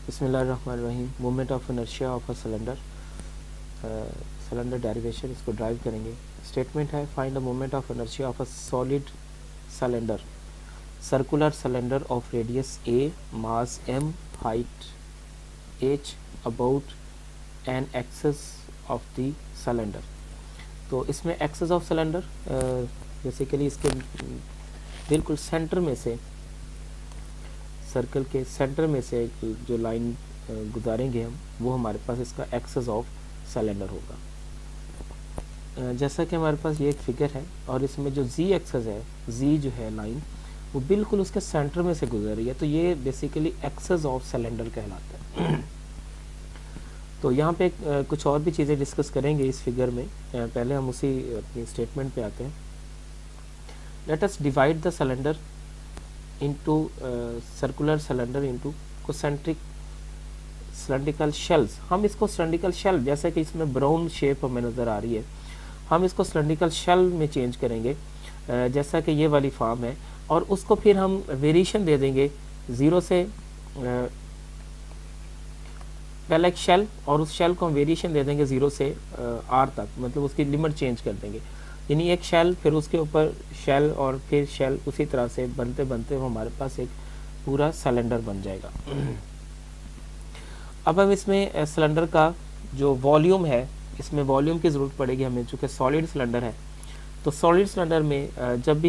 बिस्मिल्लाहिर्रहमानिर्रहीम। Moment of inertia of a cylinder, cylinder derivation, इसको derive करेंगे। स्टेटमेंट है find the moment of inertia of a solid cylinder, circular cylinder of radius a, mass m, height h, about an axis of the cylinder. तो इसमें access of cylinder basically इसके बिल्कुल centre में से, circle के centre में से जो लाइन गुजारेंगे हम, वो हमारे पास इसका एक्सेस ऑफ सिलेंडर होगा। जैसा कि हमारे पास ये एक फिगर है और इसमें जो z एक्सेस है, z जो है लाइन, वो बिल्कुल उसके सेंटर में से गुजर रही है, तो ये बेसिकली एक्सेस ऑफ सिलेंडर कहलाता है। तो यहाँ पे कुछ और भी चीज़ें डिस्कस करेंगे इस फिगर में। पहले हम उसी अपनी स्टेटमेंट पे आते हैं। Let us divide the cylinder into circular cylinder into concentric cylindrical shells। हम इसको cylindrical shell, जैसे कि इसमें ब्राउन शेप हमें नज़र आ रही है, हम इसको cylindrical shell में चेंज करेंगे जैसा कि ये वाली फॉर्म है, और उसको फिर हम वेरिएशन दे देंगे 0 से पहले एक शेल, और उस शेल को हम वेरिएशन दे देंगे 0 से r तक, मतलब उसकी लिमिट चेंज कर देंगे। यानी एक शेल, फिर उसके ऊपर शेल, और फिर शेल, उसी तरह से बनते बनते वो हमारे पास एक पूरा सिलेंडर बन जाएगा। अब हम इसमें सिलेंडर का जो वॉल्यूम है, इसमें वॉल्यूम की ज़रूरत पड़ेगी हमें, चूँकि सॉलिड सिलेंडर है। तो सॉलिड सिलेंडर में जब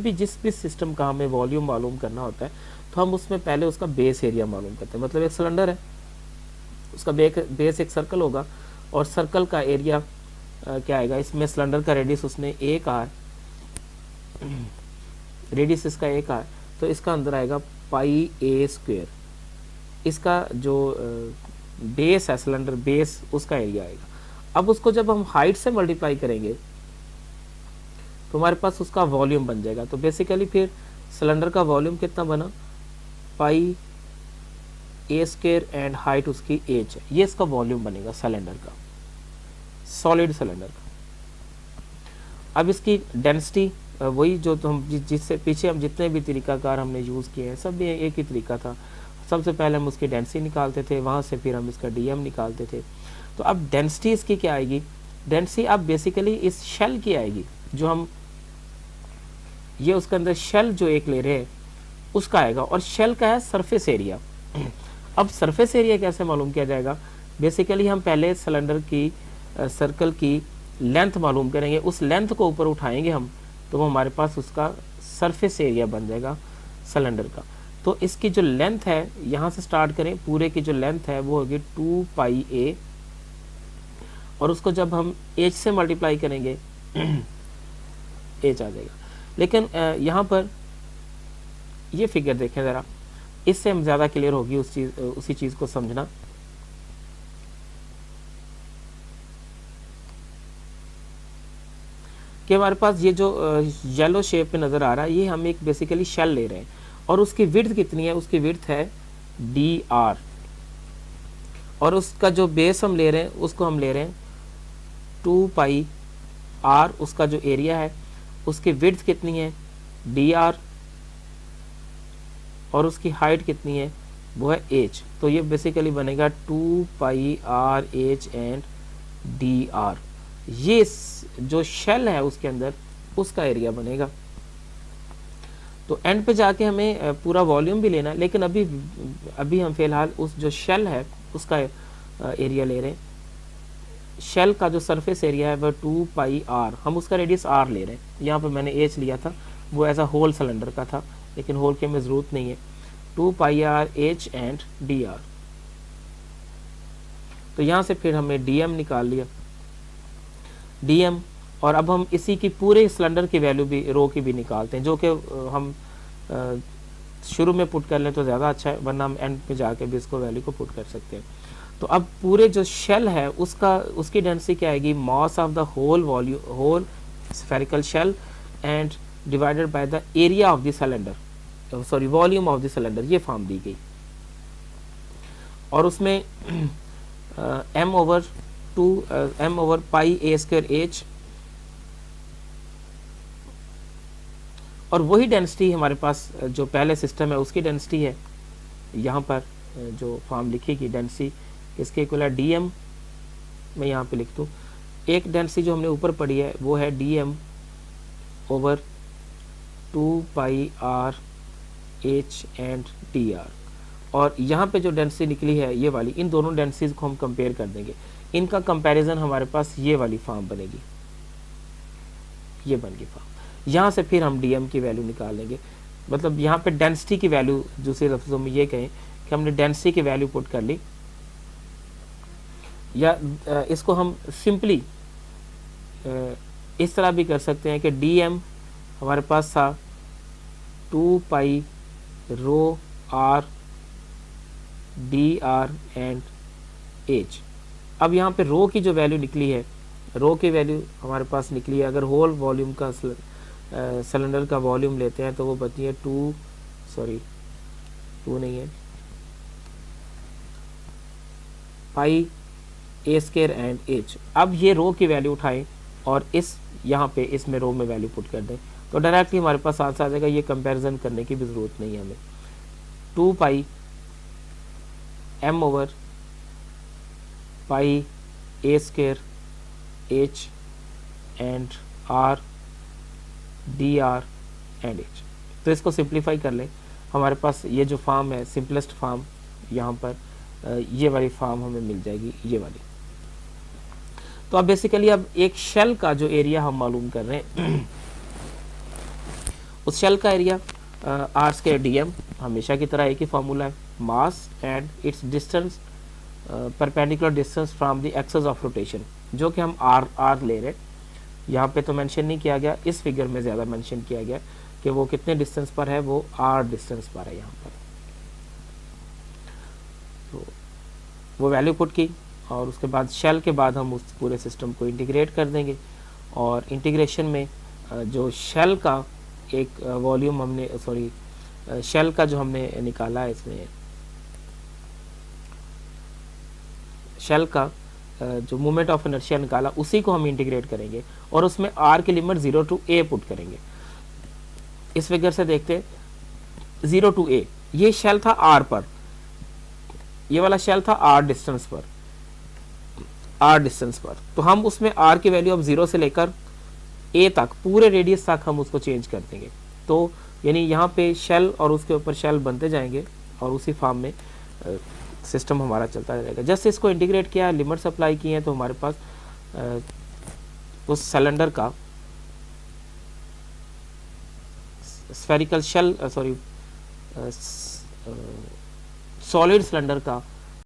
भी जिस भी सिस्टम का हमें वॉल्यूम मालूम करना होता है, तो हम उसमें पहले उसका बेस एरिया मालूम करते हैं। मतलब एक सिलेंडर है, उसका बेस एक सर्कल होगा, और सर्कल का एरिया क्या आएगा, इसमें सिलेंडर का रेडियस उसने 1r, रेडियस इसका 1r, तो इसका अंदर आएगा पाई a स्क्वेयर। इसका जो बेस है, सिलेंडर बेस, उसका एरिया आएगा। अब उसको जब हम हाइट से मल्टीप्लाई करेंगे तो हमारे पास उसका वॉल्यूम बन जाएगा। तो बेसिकली फिर सिलेंडर का वॉल्यूम कितना बना, पाई a स्क्वेयर, एंड हाइट उसकी h है। ये इसका वॉल्यूम बनेगा सिलेंडर का, सॉलिड सिलेंडर का। अब इसकी डेंसिटी वही जो तो हम जिससे पीछे हम जितने भी तरीकाकार हमने यूज़ किए हैं, सब भी एक ही तरीका था। सबसे पहले हम उसकी डेंसिटी निकालते थे, वहाँ से फिर हम इसका डीएम निकालते थे। तो अब डेंसिटी इसकी क्या आएगी, डेंसिटी अब बेसिकली इस शेल की आएगी, जो हम ये उसके अंदर शेल जो एक ले रहे हैं उसका आएगा, और शेल का है सरफेस एरिया। अब सरफेस एरिया कैसे मालूम किया जाएगा, बेसिकली हम पहले सिलेंडर की सर्कल की लेंथ मालूम करेंगे, उस लेंथ को ऊपर उठाएंगे हम, तो वो हमारे पास उसका सरफेस एरिया बन जाएगा सिलेंडर का। तो इसकी जो लेंथ है, यहाँ से स्टार्ट करें, पूरे की जो लेंथ है वो होगी 2 पाई a, और उसको जब हम h से मल्टीप्लाई करेंगे h आ जाएगा। लेकिन यहाँ पर ये फिगर देखें ज़रा, इससे हम ज़्यादा क्लियर होगी उसी चीज़ को समझना। कि हमारे पास ये जो येलो शेप में नज़र आ रहा है, ये हम एक बेसिकली शेल ले रहे हैं, और उसकी विड्थ कितनी है, उसकी विड्थ है dr, और उसका जो बेस हम ले रहे हैं उसको हम ले रहे हैं 2 पाई r। उसका जो एरिया है, उसकी विड्थ कितनी है dr, और उसकी हाइट कितनी है, वो है h। तो ये बेसिकली बनेगा 2 पाई r h एंड dr। ये जो शेल है उसके अंदर उसका एरिया बनेगा। तो एंड पे जाके हमें पूरा वॉल्यूम भी लेना है, लेकिन अभी हम फिलहाल उस जो शेल है उसका एरिया ले रहे हैं। शेल का जो सरफेस एरिया है वह 2 पाई r, हम उसका रेडियस r ले रहे हैं। यहाँ पे मैंने h लिया था, वो एज अ होल सिलेंडर का था, लेकिन होल की हमें ज़रूरत नहीं है। 2 पाई r h एंड dr। तो यहाँ से फिर हमने dm निकाल लिया, dm, और अब हम इसी की पूरे सिलेंडर की वैल्यू भी, रो की भी निकालते हैं, जो कि हम शुरू में पुट कर लें तो ज़्यादा अच्छा है, वरना हम एंड पे जाके भी इसको वैल्यू को पुट कर सकते हैं। तो अब पूरे जो शेल है उसकी डेंसिटी क्या आएगी, mass of the whole spherical shell and divided by the area of the cylinder, sorry volume of the cylinder, ये फॉर्म दी गई। और उसमें m over pi a square h, और वही डेंसिटी हमारे पास जो पहले सिस्टम है उसकी डेंसिटी है यहाँ पर जो फॉर्म लिखेगी डेंसिटी किसके इक्वल है, DM, मैं यहाँ पे लिख दूँ, एक डेंसिटी जो हमने ऊपर पढ़ी है वो है DM over 2πr H and dr, और यहाँ पे जो डेंसिटी निकली है ये वाली, इन दोनों डेंसिटीज को हम कंपेयर कर देंगे, इनका कंपैरिजन हमारे पास ये वाली फॉर्म बनेगी, ये बन गई फॉर्म। यहाँ से फिर हम DM की वैल्यू निकाल लेंगे, मतलब यहाँ पे डेंसिटी की वैल्यू, दूसरे लफ्जों में ये कहें कि हमने डेंसिटी की वैल्यू पुट कर ली, या इसको हम सिंपली इस तरह भी कर सकते हैं कि DM हमारे पास था 2π रो r dr एंड h। अब यहाँ पे रो की जो वैल्यू निकली है, रो की वैल्यू हमारे पास निकली है, अगर होल वॉल्यूम का सिलेंडर का वॉल्यूम लेते हैं तो वो बनती है 2 नहीं है, पाई a स्क्वायर एंड h। अब ये रो की वैल्यू उठाएं और इस यहाँ पे इसमें रो में वैल्यू पुट कर दें तो डायरेक्टली हमारे पास आंसर आ जाएगा, ये कंपैरिजन करने की भी ज़रूरत नहीं है हमें। 2π m over pi a square h and r dr and h। तो इसको सिंप्लीफाई कर लें, हमारे पास ये जो फॉर्म है सिंपलेस्ट फॉर्म, यहाँ पर ये वाली फॉर्म हमें मिल जाएगी, ये वाली। तो अब बेसिकली अब एक शेल का जो एरिया हम मालूम कर रहे हैं उस शेल का एरिया r स्क्वायर DM, हमेशा की तरह एक ही फार्मूला है, mass and it's distance perpendicular distance from the axis of rotation, जो कि हम r ले रहे हैं। यहाँ पे तो मेंशन नहीं किया गया, इस फिगर में ज़्यादा मेंशन किया गया कि वो कितने डिस्टेंस पर है, वो r डिस्टेंस पर है यहाँ पर। तो वो वैल्यू पुट की और उसके बाद शेल के बाद हम उस पूरे सिस्टम को इंटीग्रेट कर देंगे, और इंटीग्रेशन में जो शेल का एक वॉल्यूम हमने शेल का जो हमने निकाला है, इसमें शेल का जो मोमेंट ऑफ इनर्शिया निकाला उसी को हम इंटीग्रेट करेंगे और उसमें r की लिमिट 0 to a पुट करेंगे। इस फिगर से देखते 0 to a, ये शेल था r पर, ये वाला शेल था r डिस्टेंस पर, तो हम उसमें r की वैल्यू अब 0 से लेकर a तक, पूरे रेडियस तक हम उसको चेंज कर देंगे। तो यानी यहाँ पे शेल और उसके ऊपर शेल बनते जाएंगे और उसी फॉर्म में सिस्टम हमारा चलता रहेगा। जस्ट इसको इंटीग्रेट किया, लिमिट्स अप्लाई किए हैं, तो हमारे पास उस सिलेंडर का स्फेरिकल शेल सॉलिड सिलेंडर का